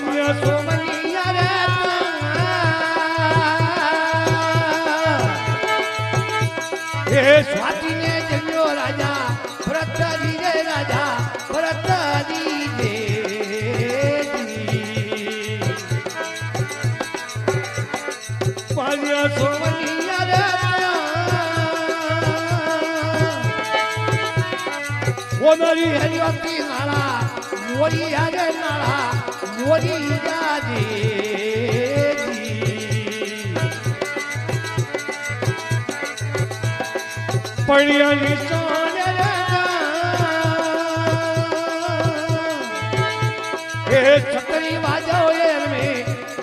પાન્યા સોમનિયા રે હે સ્વાતિને જન્યો રાજા ભરતજી રે રાજા ભરતજી રે પાન્યા સોમનિયા રે ઓનરી હરિવતી નાળા મોરી હરે નાળા મોરી જાજે પણ્યાની સોને હે છત્રી વાજો યેર મે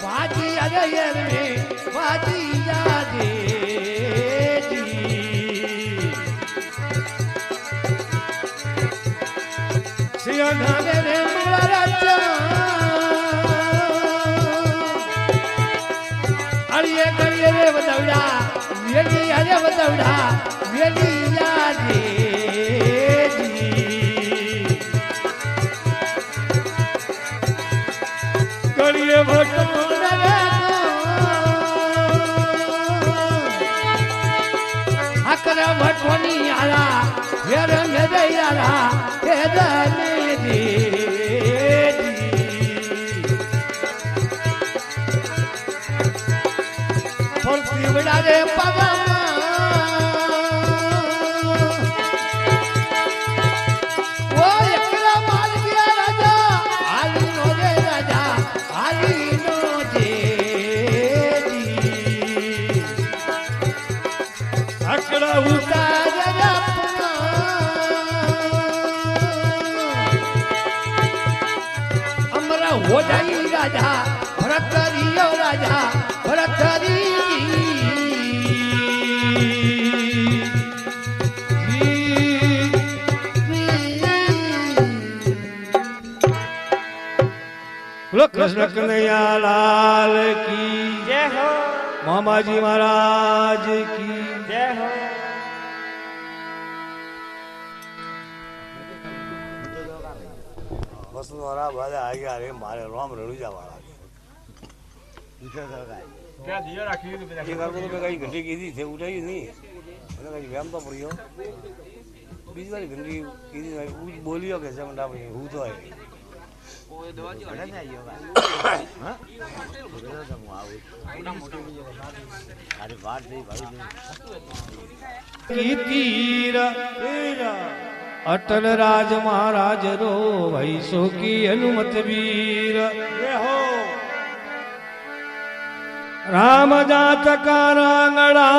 વાજી અરે યેર મે વાજી જાજે સિયાને રે મારા અરિયે કરીએ રે બદવડા વેલી અરે બદવડા વેલી યાદે કરીએ ભટકોણ રે આકરા ભટકોની આલા હેર મેરે યારા હેર પીવડા રે પગમાં ઓ એકલા માલ ગયા રાજા હાલી નો રે રાજા હાલી નો જે અકડા ઉતાર અમરા હો જાય રાજા ભરતરીયો રાજા ભરતરી कृष्ण कन्हैया लाल की जय हो मामाजी महाराज की जय हो वसुंधरा वाला आ गया रे मारे राम रड़ूजा वाला क्या दिया रखी तो ये कर तो कहीं घंटी की थी उठाई नहीं मैंने कहीं व्यायाम तो पड़ी हो बीच वाली घंटी की थी बोलियो कैसे मंडा भाई हूँ तो है वो दवा जी हटा नहीं होगा हां अरे बात नहीं भाई की तीर अटल राज महाराज रो भाई सो की हनुमत वीर हो राम जात का रांगड़ा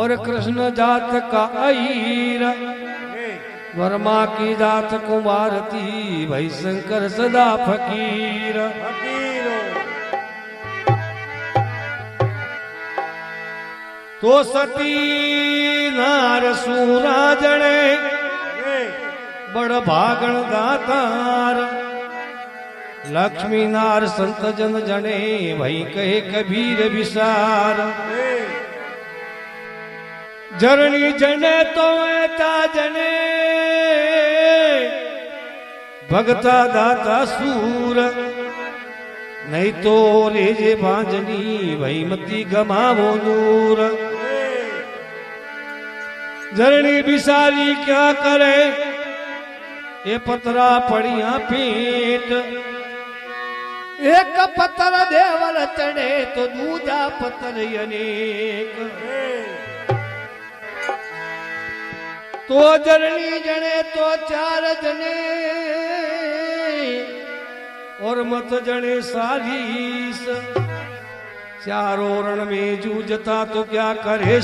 और कृष्ण जात का अईर वर्मा की जात कुमार थी भाई शंकर सदा फकीर तो सती नार सूरा जड़े बड़ भागण दातार लक्ष्मी नार संत जन जने भाई कहे कबीर विसार जरणी जने तो ऐता जने भगता दाता सूर नहीं तो रेजे भांजनी भाई मती गमावो नूर जरणी बिसारी क्या करे ये पतरा पड़िया पीठ एक पत्थर देवल चढ़े तो दूजा पत्थर अनेक तो जरणी जने तो चार जने और मत जने 40 चारों रण में जूझता तो क्या करे